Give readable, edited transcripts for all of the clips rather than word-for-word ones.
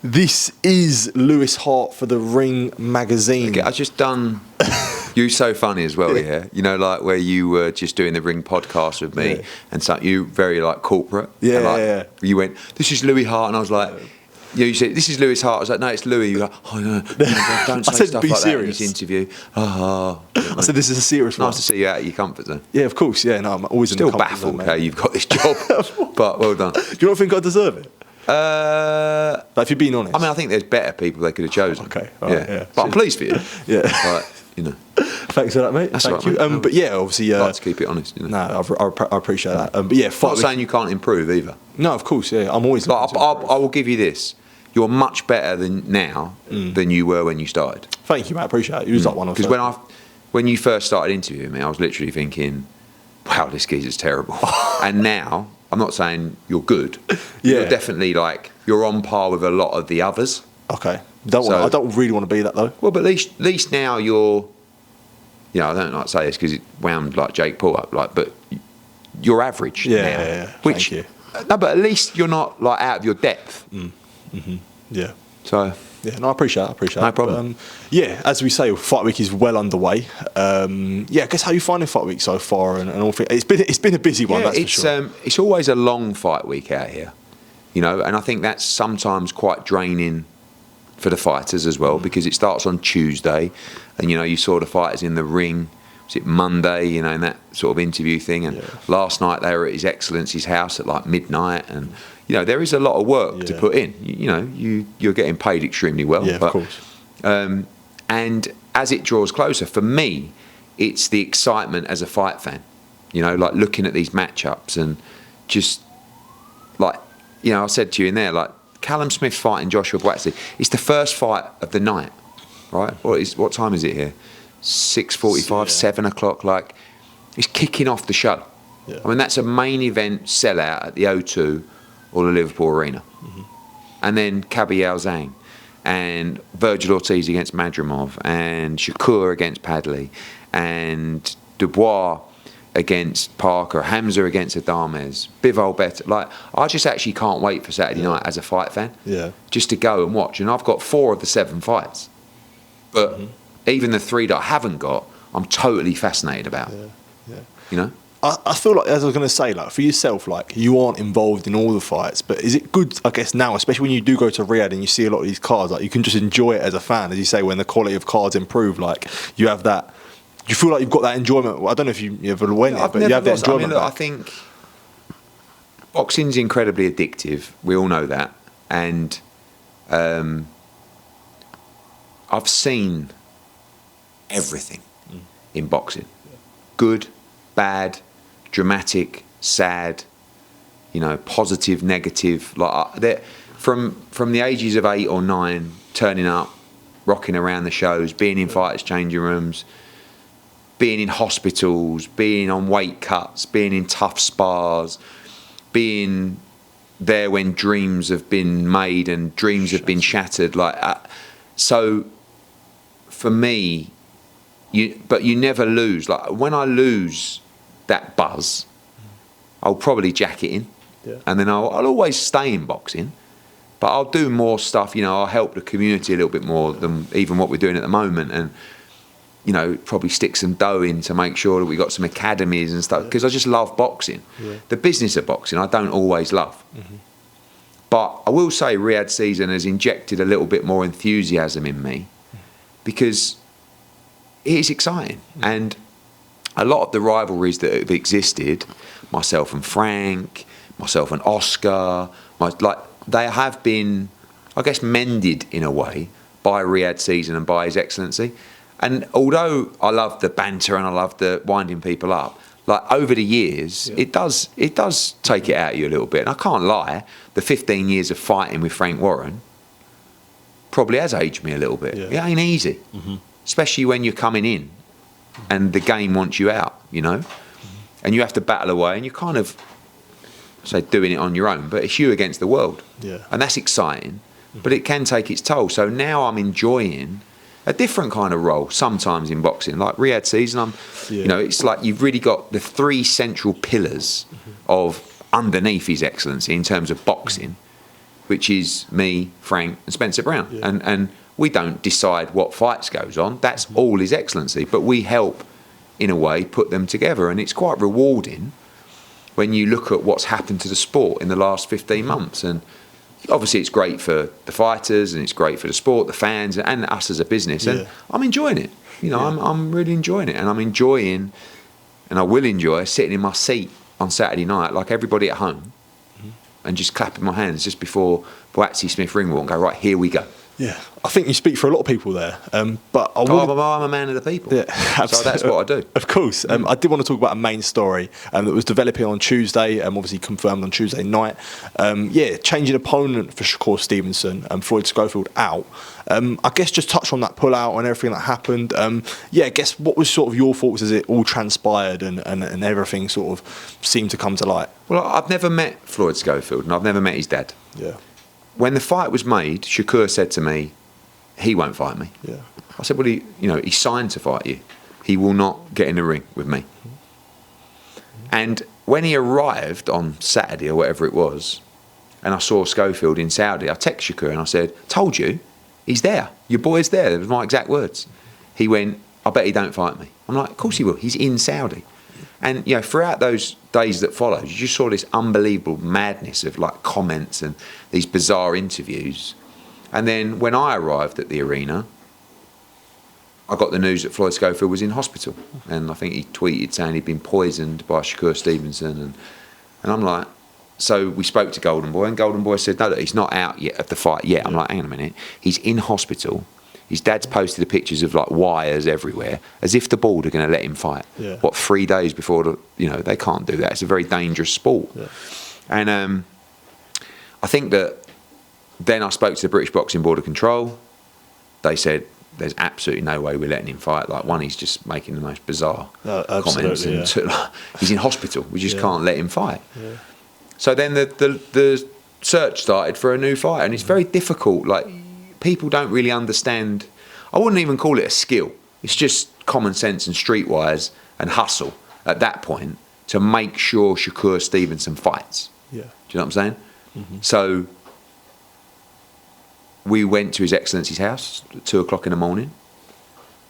This is Lewis Hart for the Ring magazine. Okay, I've just done. You're so funny as well, yeah. You know, like where you were just doing the Ring podcast with me, and so you very like corporate. Yeah, and, like, yeah. You went, "This is Louis Hart," and I was like. You said, "This is Lewis Hart." I was like, "No, it's Louis." You were like, "Oh, no, don't say I said, stuff be like serious. that in this interview." I said, "This is a serious one." Nice to see you out of your comfort zone. Yeah, of course. Yeah, no, I'm always Still in the comfort baffled zone, how you've got this job, but well done. Do you not think I deserve it? Like, if you're being honest. I mean, I think there's better people they could have chosen. Okay, all right, yeah. But I'm pleased for you. Yeah. Like, you know. Thanks for that, mate. That's Thank all right, you. mate. But yeah, obviously. I like to keep it honest. You know? No, I appreciate that. But yeah, I'm not saying you can't improve either. No, of course. Yeah, I'm always. But I will give you this. You're much better than you were when you started. Thank you, mate. I appreciate it. You was like one of because when you first started interviewing me, I was literally thinking, "Wow, this geezer's terrible." And now I'm not saying you're good. Yeah. You're definitely like you're on par with a lot of the others. Okay. I don't really want to be that though. Well, but at least now you're. You know, I don't like to say this because it wound like Jake Paul up, like, but you're average now. Yeah. Which, Thank you. No, but at least you're not like out of your depth. Yeah. So. Yeah, no, I appreciate it. No problem. But, yeah, as we say, Fight Week is well underway. Yeah, I guess how you finding Fight Week so far and all things? It's been a busy one, that's for sure. It's always a long fight week out here, you know, and I think that's sometimes quite draining for the fighters as well because it starts on Tuesday, and you know you saw the fighters in the ring. Was it Monday? You know, in that sort of interview thing, and last night they were at His Excellency's house at like midnight, and you know there is a lot of work to put in. You know, you're getting paid extremely well. Yeah, of course. And as it draws closer, for me, it's the excitement as a fight fan. You know, like looking at these matchups and just like, you know, I said to you in there, like Callum Smith fighting Joshua Buatsi. It's the first fight of the night, right? What time is it here? 6:45, 7 o'clock. Like, it's kicking off the show. Yeah. I mean, that's a main event sellout at the O2 or the Liverpool Arena. And then Kabiel Zhang and Virgil Ortiz against Madrimov and Shakur against Padley and Dubois against Parker, Hamza against Adames, Bivol better. Like, I just actually can't wait for Saturday night as a fight fan. Yeah. Just to go and watch. And I've got 4 of the 7 fights. But even the 3 that I haven't got, I'm totally fascinated about. You know? I feel like, as I was going to say, like for yourself, like you aren't involved in all the fights, but is it good, I guess, now, especially when you do go to Riyadh and you see a lot of these cards, like you can just enjoy it as a fan, as you say, when the quality of cards improve, like you have that, you feel like you've got that enjoyment. Well, I don't know if you ever went there, but you have that enjoyment. I mean, look, I think boxing's incredibly addictive. We all know that. And I've seen everything in boxing. Good, bad, dramatic, sad, you know, positive, negative. Like from the ages of 8 or 9, turning up, rocking around the shows, being in fighters' changing rooms, being in hospitals, being on weight cuts, being in tough spars, being there when dreams have been made and dreams have been shattered. So for me, but you never lose. Like when I lose that buzz, I'll probably jack it in, and then I'll always stay in boxing, but I'll do more stuff. You know, I'll help the community a little bit more than even what we're doing at the moment, and you know, probably stick some dough in to make sure that we got some academies and stuff, because I just love boxing. The business of boxing I don't always love, but I will say Riyadh season has injected a little bit more enthusiasm in me, because it is exciting. And a lot of the rivalries that have existed, myself and Frank, myself and Oscar, they have been, I guess, mended in a way by Riyadh season and by His Excellency. And although I love the banter and I love the winding people up, like over the years, it does take it out of you a little bit. And I can't lie, the 15 years of fighting with Frank Warren probably has aged me a little bit. It ain't easy, especially when you're coming in and the game wants you out, you know, and you have to battle away, and you're kind of, say, doing it on your own, but it's you against the world, and that's exciting, but it can take its toll. So now I'm enjoying a different kind of role sometimes in boxing, like Riyadh season. You know, it's like you've really got the 3 central pillars of underneath His Excellency in terms of boxing, which is me, Frank, and Spencer Brown. Yeah. And we don't decide what fights goes on. That's all His Excellency. But we help, in a way, put them together. And it's quite rewarding when you look at what's happened to the sport in the last 15 months. And obviously it's great for the fighters and it's great for the sport, the fans, and us as a business. And I'm enjoying it. I'm really enjoying it. And I'm enjoying, and I will enjoy, sitting in my seat on Saturday night like everybody at home and just clapping my hands just before Boatsy Smith ring walk and go, right, here we go. Yeah, I think you speak for a lot of people there. But I'm a man of the people. Yeah, so that's what I do. Of course. I did want to talk about a main story that was developing on Tuesday, obviously confirmed on Tuesday night. Changing opponent for Shakur Stevenson and Floyd Schofield out. I guess just touch on that pull-out and everything that happened. I guess what was sort of your thoughts as it all transpired and everything sort of seemed to come to light? Well, I've never met Floyd Schofield and I've never met his dad. Yeah. When the fight was made, Shakur said to me, he won't fight me. Yeah. I said, well, he signed to fight you. He will not get in the ring with me. And when he arrived on Saturday or whatever it was, and I saw Schofield in Saudi, I texted Shakur and I said, told you, he's there. Your boy's there. That was my exact words. He went, I bet he don't fight me. I'm like, of course he will. He's in Saudi. And throughout those days that followed, you just saw this unbelievable madness of like comments and these bizarre interviews. And then when I arrived at the arena, I got the news that Floyd Schofield was in hospital. And I think he tweeted saying he'd been poisoned by Shakur Stevenson. And I'm like, so we spoke to Golden Boy, and Golden Boy said, no, that he's not out yet of the fight yet. I'm like, hang on a minute. He's in hospital. His dad's posted the pictures of like wires everywhere, as if the board are going to let him fight. Yeah. 3 days before they can't do that. It's a very dangerous sport. Yeah. And I think that then I spoke to the British Boxing Board of Control. They said there's absolutely no way we're letting him fight. Like, one, he's just making the most bizarre comments, and two, he's in hospital. We just can't let him fight. Yeah. So then the search started for a new fight, and it's very difficult. Like, people don't really understand. I wouldn't even call it a skill. It's just common sense and streetwise and hustle at that point to make sure Shakur Stevenson fights. Yeah. Do you know what I'm saying? Mm-hmm. So we went to His Excellency's house at 2 o'clock in the morning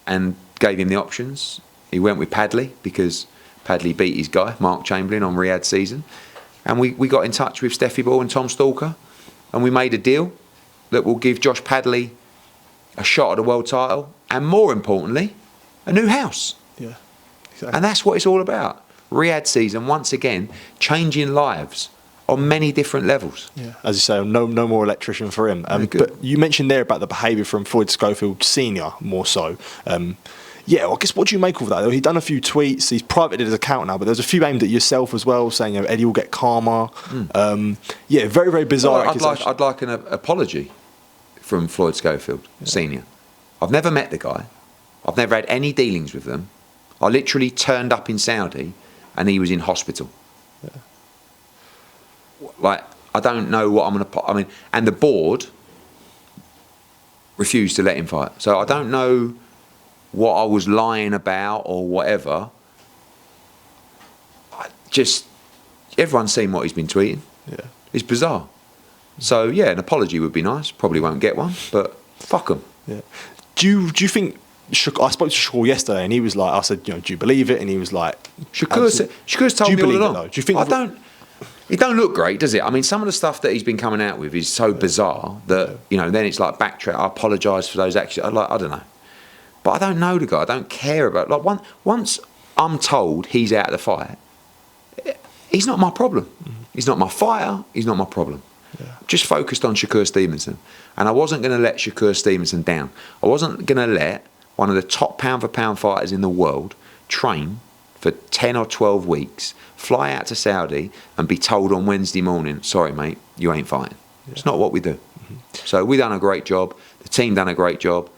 and gave him the options. He went with Padley because Padley beat his guy, Mark Chamberlain, on Riyadh season. And we got in touch with Steffi Ball and Tom Stalker, and we made a deal that will give Josh Padley a shot at the world title, and more importantly, a new house. Yeah, exactly. And that's what it's all about. Riyadh season, once again, changing lives on many different levels. Yeah, as you say, no more electrician for him. But you mentioned there about the behaviour from Floyd Schofield Senior, more so. I guess what do you make of that? He's done a few tweets. He's privated his account now, but there's a few aimed at yourself as well, saying Eddie will get calmer. Very, very bizarre. Well, I'd like an apology from Floyd Schofield Senior. I've never met the guy. I've never had any dealings with them. I literally turned up in Saudi, and he was in hospital. Yeah. Like, I don't know what I'm going to... I mean, and the board refused to let him fight. So I don't know what I was lying about or whatever. Everyone's seen what he's been tweeting. Yeah. It's bizarre. So, an apology would be nice. Probably won't get one, but fuck him. Yeah. Do you think... I spoke to Shakur yesterday, and he was like, I said, do you believe it? And he was like... Shakur's told me all along. Do you think... It don't look great, does it? I mean, some of the stuff that he's been coming out with is so bizarre that, then it's like backtrack. I apologise for those actions. I don't know. But I don't know the guy. I don't care about... Like, once I'm told he's out of the fight, he's not my problem. Mm-hmm. He's not my fighter. He's not my problem. Yeah. Just focused on Shakur Stevenson. And I wasn't going to let Shakur Stevenson down. I wasn't going to let one of the top pound-for-pound fighters in the world train for 10 or 12 weeks, fly out to Saudi and be told on Wednesday morning, sorry, mate, you ain't fighting. Yeah. It's not what we do. Mm-hmm. So we done a great job. The team done a great job.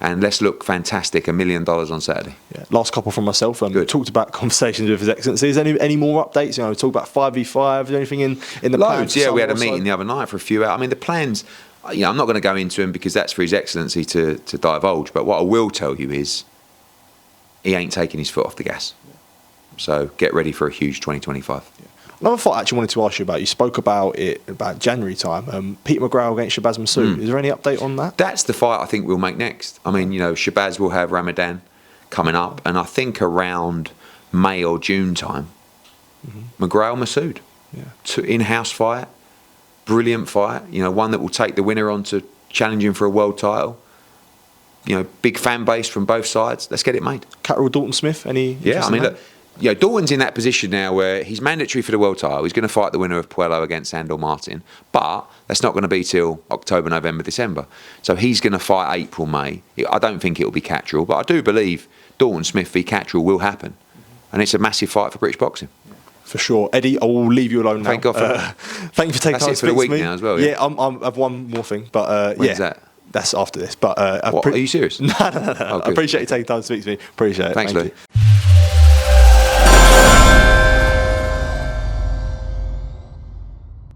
And let's look fantastic, $1 million on Saturday. Yeah. Last couple from myself. Talked about conversations with His Excellency. Is any more updates? Talk about 5v5. Is there anything in the plans? Yeah, we had a meeting the other night for a few hours. I mean, the plans... I'm not going to go into them because that's for His Excellency to divulge. But what I will tell you is he ain't taking his foot off the gas. So get ready for a huge 2025. Yeah. Another fight I actually wanted to ask you about. You spoke about it about January time. Peter McGrail against Shabaz Masoud. Is there any update on that? That's the fight I think we'll make next. I mean, Shabaz will have Ramadan coming up, and I think around May or June time, McGrail Masoud. Yeah. In-house fight, brilliant fight. One that will take the winner on to challenging for a world title. Big fan base from both sides. Let's get it made. Catterall, Dalton Smith, any? Yeah, I mean, look, Dalton's in that position now where he's mandatory for the world title. He's going to fight the winner of Puello against Sandor Martin, but that's not going to be till October, November, December. So he's going to fight April, May. I don't think it will be Catterall, but I do believe Dalton Smith v Catterall will happen, and it's a massive fight for British boxing. For sure. Eddie, I will leave you alone now. Thank God for that. Thank you for taking time to speak to me. That's it for the week now as well. Yeah, I have one more thing, but When's that? That's after this. But what, are you serious? No. I appreciate you taking time to speak to me. Appreciate it. Thanks, Lou. You.